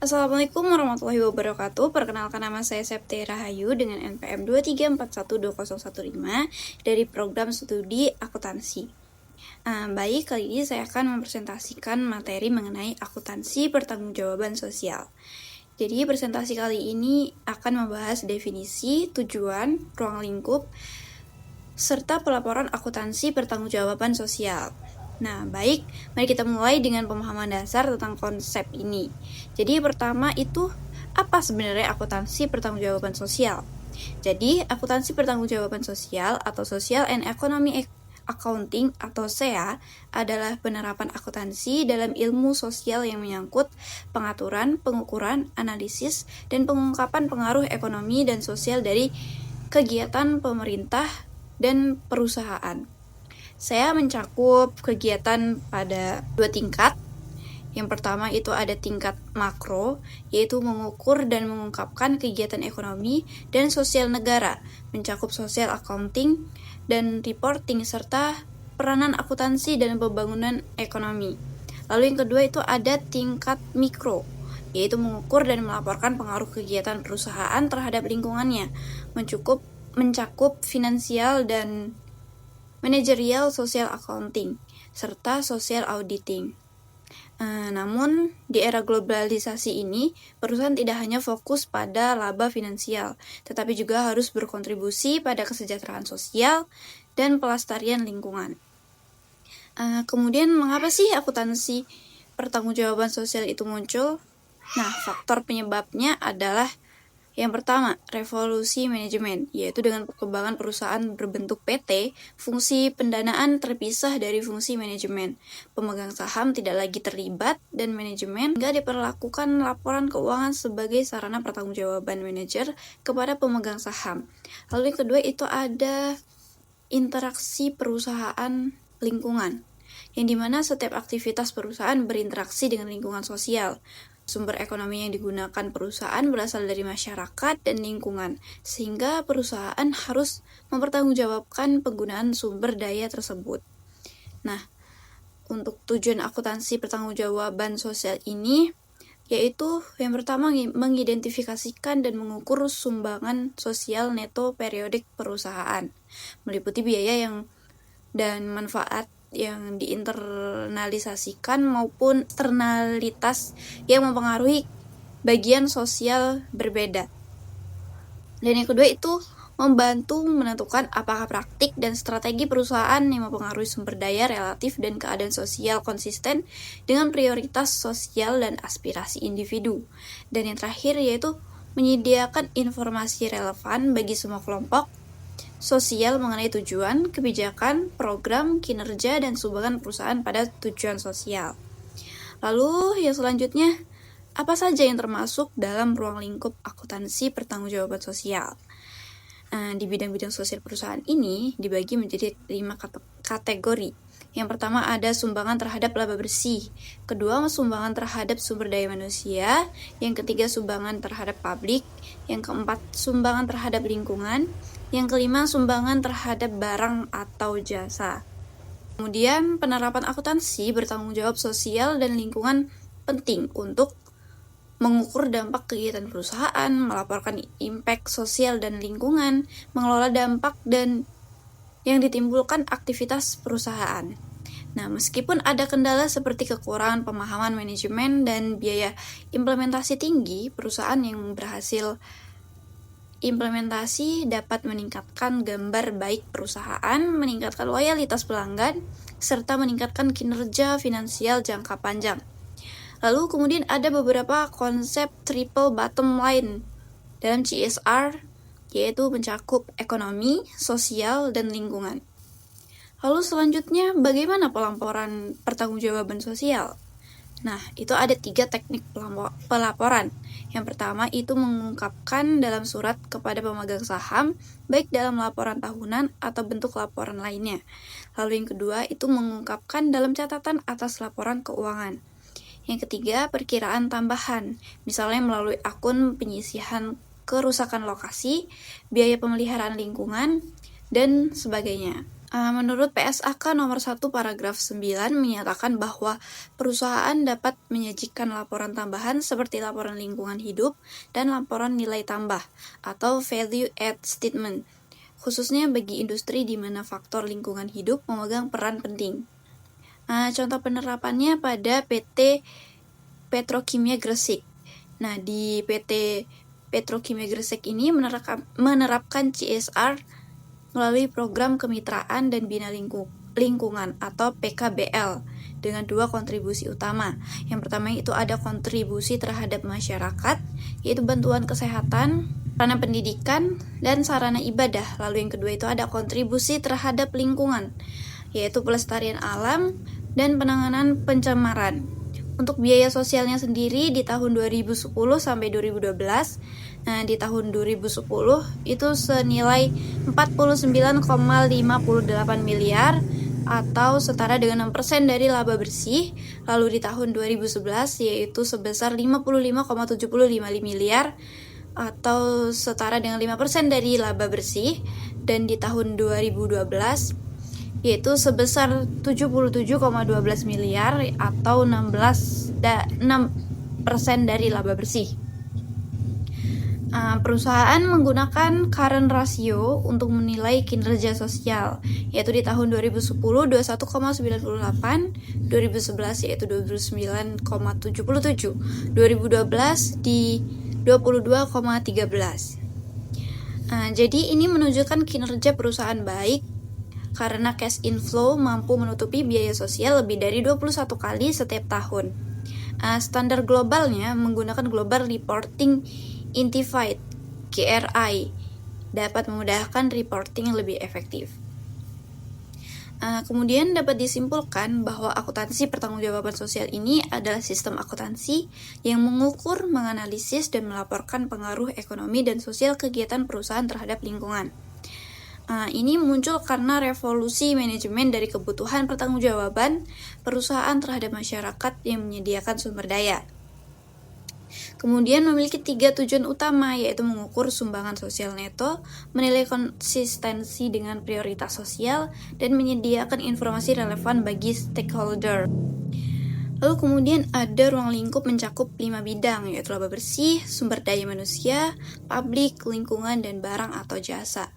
Assalamualaikum warahmatullahi wabarakatuh. Perkenalkan, nama saya Septi Rahayu dengan NPM 234120115 dari program studi akuntansi. Baik, kali ini saya akan mempresentasikan materi mengenai akuntansi pertanggungjawaban sosial. Jadi presentasi kali ini akan membahas definisi, tujuan, ruang lingkup, serta pelaporan akuntansi pertanggungjawaban sosial. Nah, baik, mari kita mulai dengan pemahaman dasar tentang konsep ini. Jadi pertama itu, apa sebenarnya akuntansi pertanggungjawaban sosial? Jadi, akuntansi pertanggungjawaban sosial atau Social and Economic Accounting atau SEA adalah penerapan akuntansi dalam ilmu sosial yang menyangkut pengaturan, pengukuran, analisis, dan pengungkapan pengaruh ekonomi dan sosial dari kegiatan pemerintah dan perusahaan. Saya mencakup kegiatan pada 2 tingkat. Yang pertama itu ada tingkat makro, yaitu mengukur dan mengungkapkan kegiatan ekonomi dan sosial negara, mencakup social accounting dan reporting, serta peranan akuntansi dalam pembangunan ekonomi. Lalu yang kedua itu ada tingkat mikro, yaitu mengukur dan melaporkan pengaruh kegiatan perusahaan terhadap lingkungannya, mencakup finansial dan manajerial social accounting, serta social auditing. Namun, di era globalisasi ini, perusahaan tidak hanya fokus pada laba finansial, tetapi juga harus berkontribusi pada kesejahteraan sosial dan pelestarian lingkungan. Kemudian, mengapa sih akuntansi pertanggungjawaban sosial itu muncul? Nah, faktor penyebabnya adalah yang pertama, revolusi manajemen, yaitu dengan perkembangan perusahaan berbentuk PT, fungsi pendanaan terpisah dari fungsi manajemen. Pemegang saham tidak lagi terlibat dan manajemen hingga diperlakukan laporan keuangan sebagai sarana pertanggungjawaban manajer kepada pemegang saham. Lalu yang kedua itu ada interaksi perusahaan lingkungan, yang dimana setiap aktivitas perusahaan berinteraksi dengan lingkungan sosial. Sumber ekonomi yang digunakan perusahaan berasal dari masyarakat dan lingkungan, sehingga perusahaan harus mempertanggungjawabkan penggunaan sumber daya tersebut. Nah, untuk tujuan akuntansi pertanggungjawaban sosial ini, yaitu yang pertama mengidentifikasikan dan mengukur sumbangan sosial neto periodik perusahaan, meliputi biaya dan manfaat yang diinternalisasikan maupun eksternalitas yang mempengaruhi bagian sosial berbeda. Dan yang kedua itu membantu menentukan apakah praktik dan strategi perusahaan yang mempengaruhi sumber daya relatif dan keadaan sosial konsisten dengan prioritas sosial dan aspirasi individu. Dan yang terakhir yaitu menyediakan informasi relevan bagi semua kelompok sosial mengenai tujuan, kebijakan, program, kinerja, dan sumbangan perusahaan pada tujuan sosial. Lalu yang selanjutnya, apa saja yang termasuk dalam ruang lingkup akuntansi pertanggungjawaban sosial? Di bidang-bidang sosial perusahaan ini dibagi menjadi 5 kategori. Yang pertama ada sumbangan terhadap laba bersih, kedua sumbangan terhadap sumber daya manusia, yang ketiga sumbangan terhadap publik, yang keempat sumbangan terhadap lingkungan, yang kelima sumbangan terhadap barang atau jasa. Kemudian penerapan akuntansi bertanggung jawab sosial dan lingkungan penting untuk mengukur dampak kegiatan perusahaan, melaporkan impact sosial dan lingkungan, mengelola dampak dan yang ditimbulkan aktivitas perusahaan. Nah, meskipun ada kendala seperti kekurangan pemahaman manajemen dan biaya implementasi tinggi, perusahaan yang berhasil implementasi dapat meningkatkan gambar baik perusahaan, meningkatkan loyalitas pelanggan, serta meningkatkan kinerja finansial jangka panjang. Lalu kemudian ada beberapa konsep triple bottom line dalam CSR, yaitu mencakup ekonomi, sosial, dan lingkungan. Lalu selanjutnya, bagaimana pelaporan pertanggungjawaban sosial? Nah, itu ada 3 teknik pelaporan. Yang pertama itu mengungkapkan dalam surat kepada pemegang saham, baik dalam laporan tahunan atau bentuk laporan lainnya. Lalu yang kedua itu mengungkapkan dalam catatan atas laporan keuangan. Yang ketiga, perkiraan tambahan, misalnya melalui akun penyisihan kerusakan lokasi, biaya pemeliharaan lingkungan, dan sebagainya. Menurut PSAK nomor 1 paragraf 9 menyatakan bahwa perusahaan dapat menyajikan laporan tambahan seperti laporan lingkungan hidup dan laporan nilai tambah atau value add statement, khususnya bagi industri di mana faktor lingkungan hidup memegang peran penting. Contoh penerapannya pada PT Petrokimia Gresik. Nah, di PT Petrokimia Gresik ini menerapkan CSR melalui program kemitraan dan bina lingkungan atau PKBL dengan 2 kontribusi utama. Yang pertama itu ada kontribusi terhadap masyarakat, yaitu bantuan kesehatan, sarana pendidikan, dan sarana ibadah. Lalu yang kedua itu ada kontribusi terhadap lingkungan, yaitu pelestarian alam dan penanganan pencemaran. Untuk biaya sosialnya sendiri di tahun 2010 sampai 2012, di tahun 2010 itu senilai 49,58 miliar atau setara dengan 6% dari laba bersih. Lalu di tahun 2011 yaitu sebesar 55,75 miliar atau setara dengan 5% dari laba bersih. Dan di tahun 2012 yaitu sebesar 77,12 miliar atau 6% dari laba bersih. Perusahaan menggunakan current ratio untuk menilai kinerja sosial, yaitu di tahun 2010 21,98, 2011 yaitu 29,77, 2012 di 22,13. Jadi ini menunjukkan kinerja perusahaan baik karena cash inflow mampu menutupi biaya sosial lebih dari 21 kali setiap tahun. Standar globalnya menggunakan Global Reporting Initiative (GRI) dapat memudahkan reporting yang lebih efektif. Kemudian dapat disimpulkan bahwa akuntansi pertanggungjawaban sosial ini adalah sistem akuntansi yang mengukur, menganalisis, dan melaporkan pengaruh ekonomi dan sosial kegiatan perusahaan terhadap lingkungan. Ini muncul karena revolusi manajemen dari kebutuhan pertanggungjawaban perusahaan terhadap masyarakat yang menyediakan sumber daya. Kemudian memiliki 3 tujuan utama, yaitu mengukur sumbangan sosial neto, menilai konsistensi dengan prioritas sosial, dan menyediakan informasi relevan bagi stakeholder. Lalu kemudian ada ruang lingkup mencakup 5 bidang, yaitu laba bersih, sumber daya manusia, publik, lingkungan, dan barang atau jasa.